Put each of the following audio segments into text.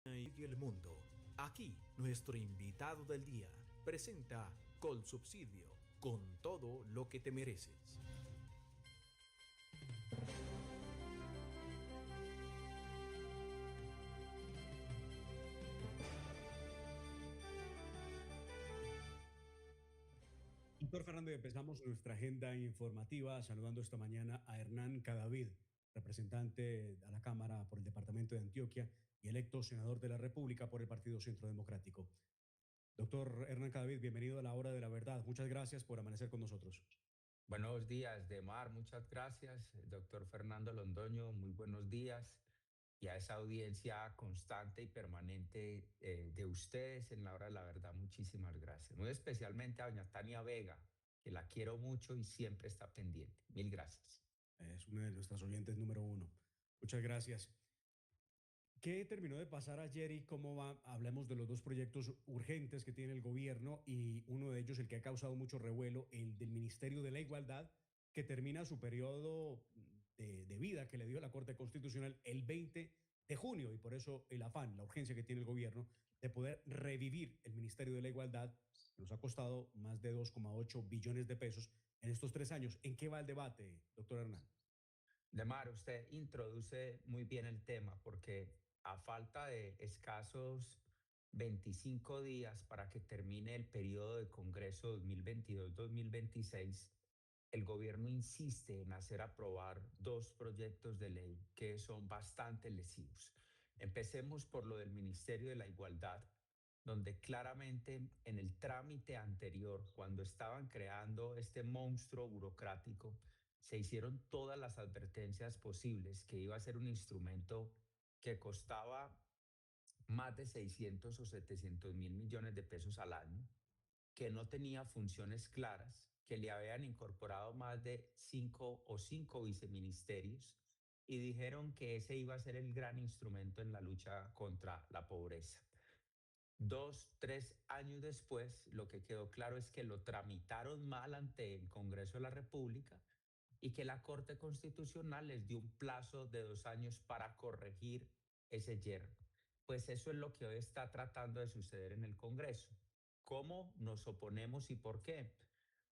Y el mundo. Aquí, nuestro invitado del día presenta Colsubsidio, con todo lo que te mereces. Doctor Fernando, empezamos nuestra agenda informativa saludando esta mañana a Hernán Cadavid, representante a la Cámara por el Departamento de Antioquia y electo senador de la República por el Partido Centro Democrático. Doctor Hernán Cadavid, bienvenido a la Hora de la Verdad. Muchas gracias por amanecer con nosotros. Buenos días, Demar. Muchas gracias. Doctor Fernando Londoño, muy buenos días. Y a esa audiencia constante y permanente de ustedes en la hora de la verdad, muchísimas gracias. Muy especialmente a doña Tania Vega, que la quiero mucho y siempre está pendiente. Mil gracias. Es una de nuestras oyentes número uno. Muchas gracias. ¿Qué terminó de pasar ayer y cómo va? Hablemos de los dos proyectos urgentes que tiene el gobierno y uno de ellos, el que ha causado mucho revuelo, el del Ministerio de la Igualdad, que termina su periodo de vida que le dio la Corte Constitucional el 20 de junio y por eso el afán, la urgencia que tiene el gobierno de poder revivir el Ministerio de la Igualdad, que nos ha costado más de 2,8 billones de pesos en estos 3 años. ¿En qué va el debate, doctor Hernán? Demar, usted introduce muy bien el tema porque a falta de escasos 25 días para que termine el periodo de Congreso 2022-2026, el gobierno insiste en hacer aprobar dos proyectos de ley que son bastante lesivos. Empecemos por lo del Ministerio de la Igualdad, donde claramente en el trámite anterior, cuando estaban creando este monstruo burocrático, se hicieron todas las advertencias posibles que iba a ser un instrumento que costaba más de 600 o 700 mil millones de pesos al año, que no tenía funciones claras, que le habían incorporado más de cinco viceministerios y dijeron que ese iba a ser el gran instrumento en la lucha contra la pobreza. 2, 3 años después, lo que quedó claro es que lo tramitaron mal ante el Congreso de la República y que la Corte Constitucional les dio un plazo de 2 años para corregir ese yerro. Pues eso es lo que hoy está tratando de suceder en el Congreso. ¿Cómo nos oponemos y por qué?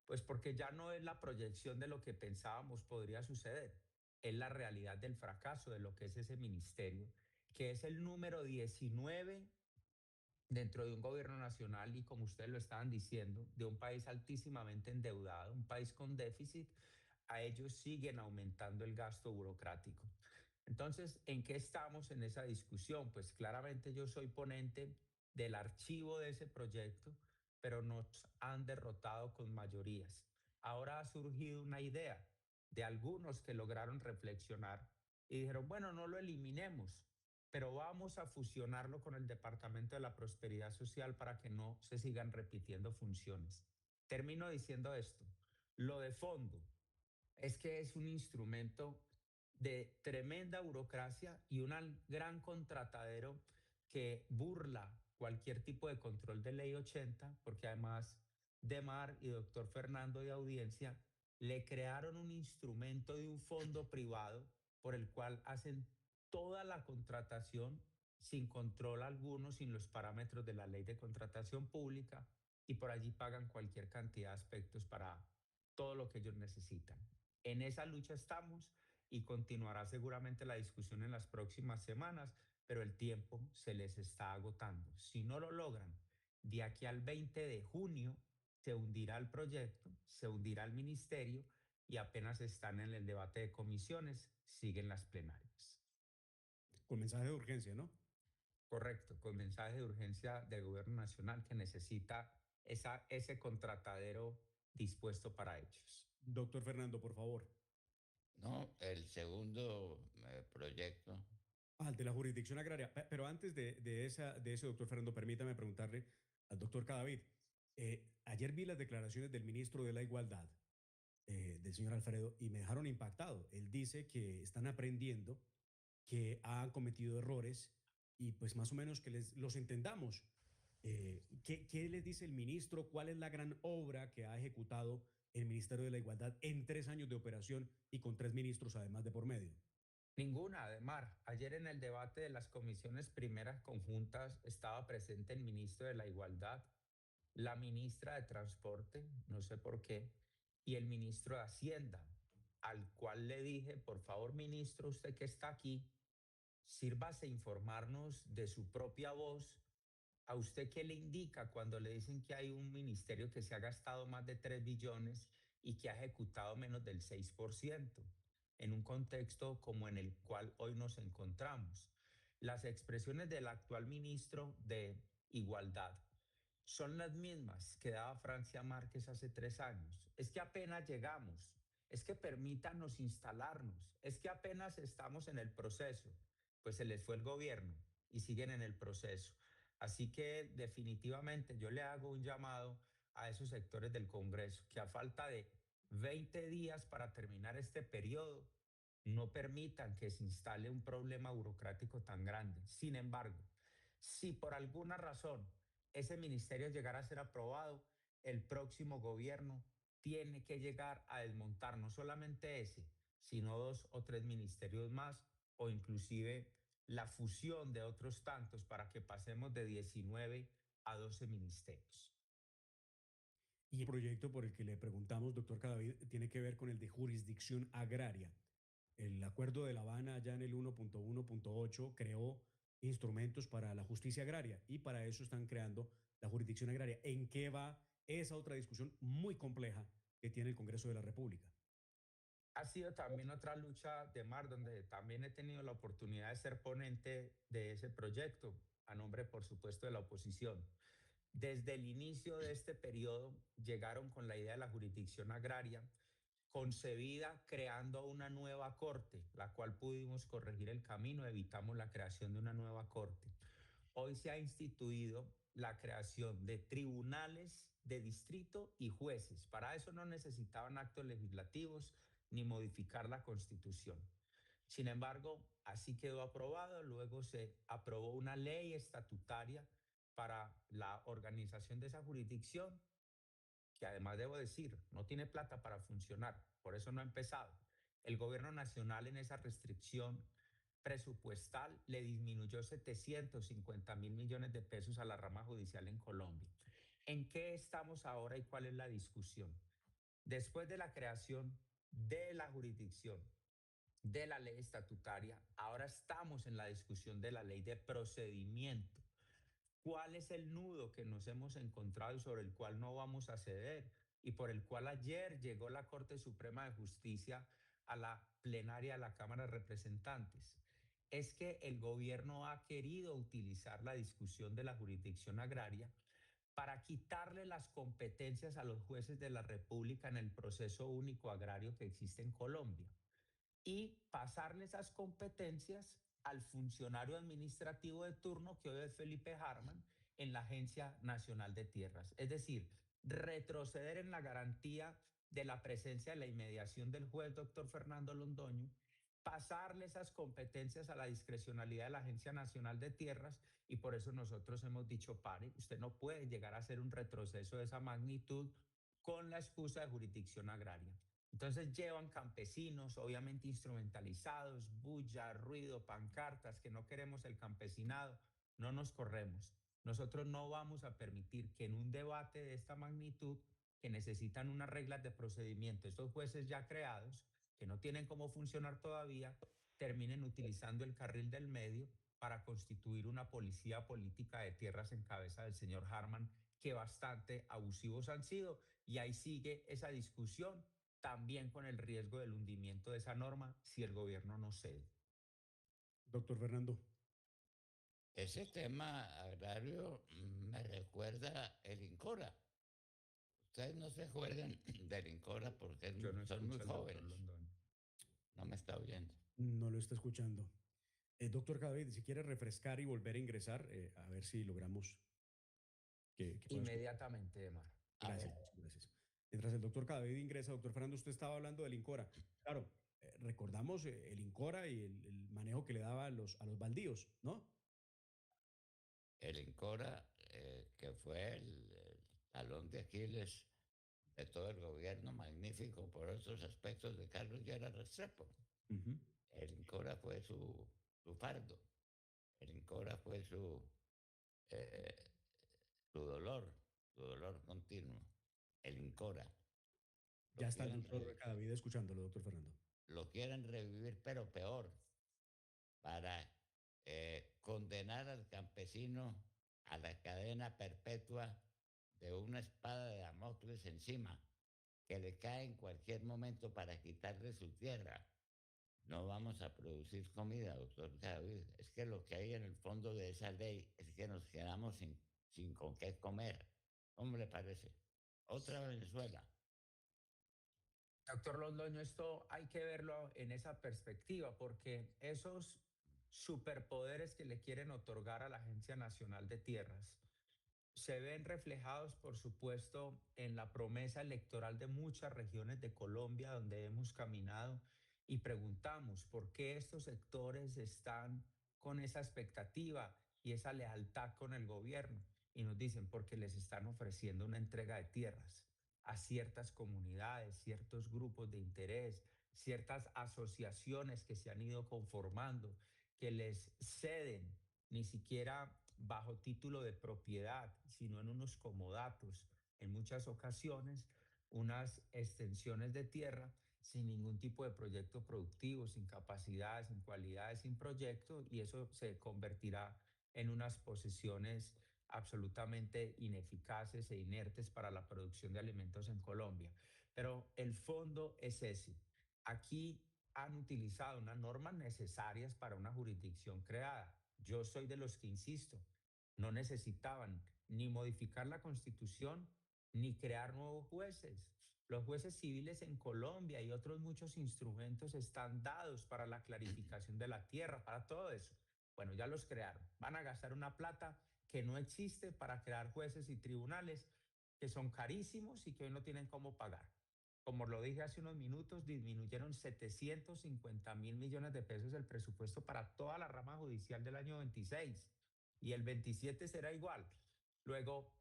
Pues porque ya no es la proyección de lo que pensábamos podría suceder, es la realidad del fracaso de lo que es ese ministerio, que es el número 19 dentro de un gobierno nacional y, como ustedes lo estaban diciendo, de un país altísimamente endeudado, un país con déficit. A ellos siguen aumentando el gasto burocrático. Entonces, ¿en qué estamos en esa discusión? Pues claramente yo soy ponente del archivo de ese proyecto, pero nos han derrotado con mayorías. Ahora ha surgido una idea de algunos que lograron reflexionar y dijeron, bueno, no lo eliminemos, pero vamos a fusionarlo con el Departamento de la Prosperidad Social para que no se sigan repitiendo funciones. Termino diciendo esto, lo de fondo es que es un instrumento de tremenda burocracia y un gran contratadero que burla cualquier tipo de control de ley 80, porque además Demar y doctor Fernando de Audiencia le crearon un instrumento de un fondo privado por el cual hacen toda la contratación sin control alguno, sin los parámetros de la ley de contratación pública y por allí pagan cualquier cantidad de aspectos para todo lo que ellos necesitan. En esa lucha estamos y continuará seguramente la discusión en las próximas semanas, pero el tiempo se les está agotando. Si no lo logran, de aquí al 20 de junio se hundirá el proyecto, se hundirá el ministerio y apenas están en el debate de comisiones, siguen las plenarias. Con mensaje de urgencia, ¿no? Correcto, con mensaje de urgencia del gobierno nacional que necesita ese contratadero dispuesto para ellos. Doctor Fernando, por favor. No, el segundo proyecto. De la jurisdicción agraria. Pero antes de ese, doctor Fernando, permítame preguntarle al doctor Cadavid. Ayer vi las declaraciones del ministro de la Igualdad, del señor Alfredo, y me dejaron impactado. Él dice que están aprendiendo, que han cometido errores y pues más o menos que los entendamos. ¿Qué les dice el ministro? ¿Cuál es la gran obra que ha ejecutado el Ministerio de la Igualdad en 3 años de operación y con 3 ministros además de por medio? Ninguna, Ademar. Ayer en el debate de las comisiones primeras conjuntas estaba presente el ministro de la Igualdad, la ministra de Transporte, no sé por qué, y el ministro de Hacienda, al cual le dije, por favor, ministro, usted que está aquí, sírvase informarnos de su propia voz. ¿A usted qué le indica cuando le dicen que hay un ministerio que se ha gastado más de 3 billones y que ha ejecutado menos del 6% en un contexto como en el cual hoy nos encontramos? Las expresiones del actual ministro de Igualdad son las mismas que daba Francia Márquez hace 3 años. Es que apenas llegamos, es que permítanos instalarnos, es que apenas estamos en el proceso. Pues se les fue el gobierno y siguen en el proceso. Así que definitivamente yo le hago un llamado a esos sectores del Congreso que a falta de 20 días para terminar este periodo, no permitan que se instale un problema burocrático tan grande. Sin embargo, si por alguna razón ese ministerio llegara a ser aprobado, el próximo gobierno tiene que llegar a desmontar no solamente ese, sino 2 o 3 ministerios más, o inclusive la fusión de otros tantos para que pasemos de 19 a 12 ministerios. Y el proyecto por el que le preguntamos, doctor Cadavid, tiene que ver con el de jurisdicción agraria. El Acuerdo de La Habana, ya en el 1.1.8, creó instrumentos para la justicia agraria y para eso están creando la jurisdicción agraria. ¿En qué va esa otra discusión muy compleja que tiene el Congreso de la República? Ha sido también otra lucha de mar donde también he tenido la oportunidad de ser ponente de ese proyecto, a nombre, por supuesto, de la oposición. Desde el inicio de este periodo llegaron con la idea de la jurisdicción agraria, concebida creando una nueva corte, la cual pudimos corregir el camino, evitamos la creación de una nueva corte. Hoy se ha instituido la creación de tribunales de distrito y jueces. Para eso no necesitaban actos legislativos ni modificar la Constitución. Sin embargo, así quedó aprobado. Luego se aprobó una ley estatutaria para la organización de esa jurisdicción, que además debo decir, no tiene plata para funcionar, por eso no ha empezado. El gobierno nacional en esa restricción presupuestal le disminuyó 750.000 millones de pesos a la rama judicial en Colombia. ¿En qué estamos ahora y cuál es la discusión? Después de la creación de la jurisdicción, de la ley estatutaria, ahora estamos en la discusión de la ley de procedimiento. ¿Cuál es el nudo que nos hemos encontrado y sobre el cual no vamos a ceder? Y por el cual ayer llegó la Corte Suprema de Justicia a la plenaria de la Cámara de Representantes. Es que el gobierno ha querido utilizar la discusión de la jurisdicción agraria para quitarle las competencias a los jueces de la República en el proceso único agrario que existe en Colombia y pasarle esas competencias al funcionario administrativo de turno, que hoy es Felipe Harman, en la Agencia Nacional de Tierras. Es decir, retroceder en la garantía de la presencia de la inmediación del juez doctor Fernando Londoño, pasarle esas competencias a la discrecionalidad de la Agencia Nacional de Tierras, y por eso nosotros hemos dicho, pare, usted no puede llegar a hacer un retroceso de esa magnitud con la excusa de jurisdicción agraria. Entonces llevan campesinos, obviamente instrumentalizados, bulla, ruido, pancartas, que no queremos el campesinado. No nos corremos. Nosotros no vamos a permitir que en un debate de esta magnitud, que necesitan unas reglas de procedimiento, estos jueces ya creados, que no tienen cómo funcionar todavía, terminen utilizando el carril del medio para constituir una policía política de tierras en cabeza del señor Harman, que bastante abusivos han sido. Y ahí sigue esa discusión, también con el riesgo del hundimiento de esa norma si el gobierno no cede. Doctor Fernando. Ese tema agrario me recuerda el INCORA. Ustedes no se acuerdan del INCORA porque Yo no son muy escucho al doctor jóvenes. Londoño. No me está oyendo. No lo está escuchando. Doctor Cadavid, si quiere refrescar y volver a ingresar, a ver si logramos que pueda escuchar. Inmediatamente, Emar. Gracias, muchas gracias. Mientras el doctor Cadavid ingresa, doctor Fernando, usted estaba hablando del INCORA. Claro, recordamos el INCORA y el manejo que le daba a los baldíos, ¿no? El INCORA, que fue el talón de Aquiles de todo el gobierno, magnífico por otros aspectos de Carlos Lleras Restrepo. El INCORA fue su fardo, el INCORA fue eh, su dolor continuo, el INCORA. Ya Lo está el quieren, doctor Cadavid escuchándolo, doctor Fernando. lo quieren revivir, pero peor, para condenar al campesino a la cadena perpetua de una espada de Damocles encima, que le cae en cualquier momento para quitarle su tierra. No vamos a producir comida, doctor David. Es que lo que hay en el fondo de esa ley es que nos quedamos sin con qué comer. ¿Cómo le parece? Otra Venezuela. Doctor Londoño, esto hay que verlo en esa perspectiva, porque esos superpoderes que le quieren otorgar a la Agencia Nacional de Tierras se ven reflejados, por supuesto, en la promesa electoral de muchas regiones de Colombia donde hemos caminado y preguntamos por qué estos sectores están con esa expectativa y esa lealtad con el gobierno. Y nos dicen porque les están ofreciendo una entrega de tierras a ciertas comunidades, ciertos grupos de interés, ciertas asociaciones que se han ido conformando, que les ceden ni siquiera bajo título de propiedad, sino en unos comodatos, en muchas ocasiones, unas extensiones de tierra sin ningún tipo de proyecto productivo, sin capacidades, sin cualidades, sin proyecto, y eso se convertirá en unas posesiones absolutamente ineficaces e inertes para la producción de alimentos en Colombia. Pero el fondo es ese. Aquí han utilizado unas normas necesarias para una jurisdicción creada. Yo soy de los que insisto, no necesitaban ni modificar la constitución ni crear nuevos jueces. Los jueces civiles en Colombia y otros muchos instrumentos están dados para la clarificación de la tierra, para todo eso. Bueno, ya los crearon. Van a gastar una plata que no existe para crear jueces y tribunales que son carísimos y que hoy no tienen cómo pagar. Como lo dije hace unos minutos, disminuyeron 750.000 millones de pesos el presupuesto para toda la rama judicial del año 26 y el 27 será igual. Luego,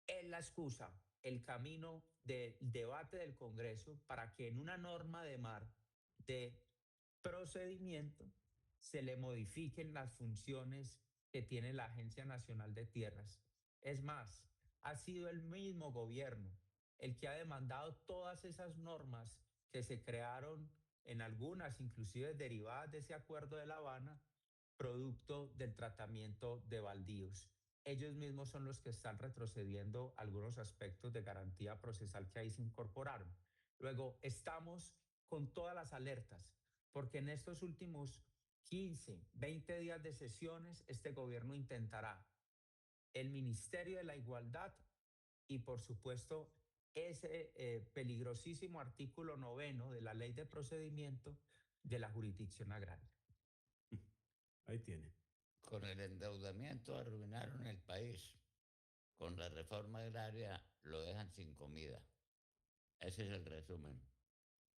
es la excusa, el camino del debate del Congreso para que en una norma de mar de procedimiento se le modifiquen las funciones que tiene la Agencia Nacional de Tierras. Es más, ha sido el mismo gobierno el que ha demandado todas esas normas que se crearon en algunas, inclusive derivadas de ese acuerdo de La Habana, producto del tratamiento de baldíos. Ellos mismos son los que están retrocediendo algunos aspectos de garantía procesal que ahí se incorporaron. Luego, estamos con todas las alertas, porque en estos últimos 15, 20 días de sesiones, este gobierno intentará el Ministerio de la Igualdad y, por supuesto, ese peligrosísimo artículo 9 de la Ley de Procedimiento de la Jurisdicción Agraria. Ahí tiene. Con el endeudamiento arruinaron el país. Con la reforma agraria lo dejan sin comida. Ese es el resumen,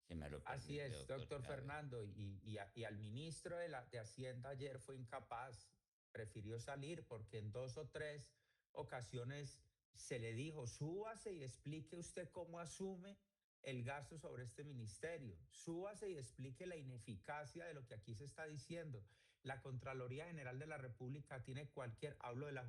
si me lo Así permite, es, doctor doctor Chávez. Fernando, y al ministro de Hacienda ayer fue incapaz, prefirió salir porque en 2 o 3 ocasiones se le dijo, súbase y explique usted cómo asume el gasto sobre este ministerio, súbase y explique la ineficacia de lo que aquí se está diciendo. La Contraloría General de la República tiene cualquier, hablo de la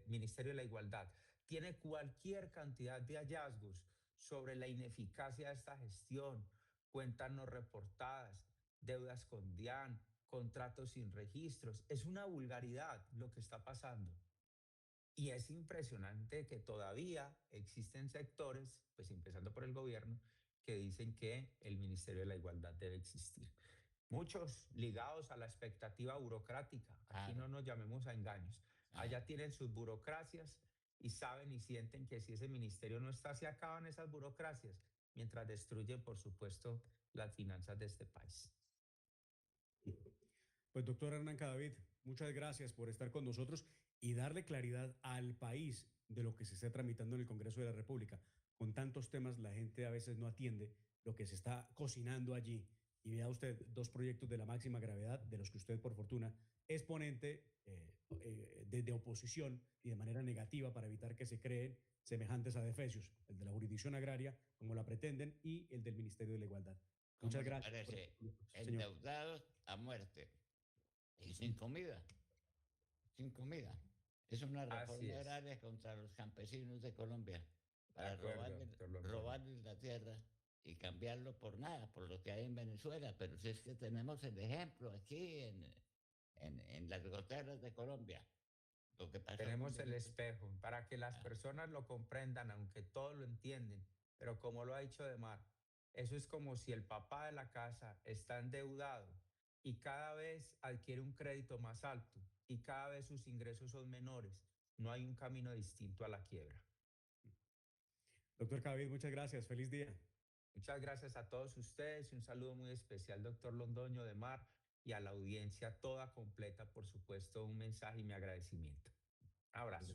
Ministerio de la Igualdad, tiene cualquier cantidad de hallazgos sobre la ineficacia de esta gestión, cuentas no reportadas, deudas con DIAN, contratos sin registros. Es una vulgaridad lo que está pasando. Y es impresionante que todavía existen sectores, pues empezando por el gobierno, que dicen que el Ministerio de la Igualdad debe existir. Muchos ligados a la expectativa burocrática. Aquí Claro, no nos llamemos a engaños. claro. Allá tienen sus burocracias y saben y sienten que si ese ministerio no está, se acaban esas burocracias, mientras destruyen, por supuesto, las finanzas de este país. Pues doctor Hernán Cadavid, muchas gracias por estar con nosotros y darle claridad al país de lo que se está tramitando en el Congreso de la República. Con tantos temas la gente a veces no atiende lo que se está cocinando allí. Y vea usted dos proyectos de la máxima gravedad, de los que usted por fortuna es ponente de oposición y de manera negativa para evitar que se creen semejantes adefesios, el de la jurisdicción agraria, como la pretenden, y el del Ministerio de la Igualdad. ¿Cómo Muchas le gracias, parece? señor. Endeudados a muerte y sin comida, sin comida. Es una Así reforma es. agraria contra los campesinos de Colombia De para acuerdo, doctor Londoño. robarles la tierra y cambiarlo por nada, por lo que hay en Venezuela. Pero si es que tenemos el ejemplo aquí en las goteras de Colombia, lo que pasó con Tenemos el Venezuela. espejo para que las Ah, personas lo comprendan, aunque todos lo entienden, pero como lo ha dicho Demar, eso es como si el papá de la casa está endeudado y cada vez adquiere un crédito más alto y cada vez sus ingresos son menores. No hay un camino distinto a la quiebra. Doctor Cadavid, muchas gracias. Feliz día. Muchas gracias a todos ustedes y un saludo muy especial, doctor Londoño Demar, y a la audiencia toda completa, por supuesto, un mensaje y mi agradecimiento. Abrazo.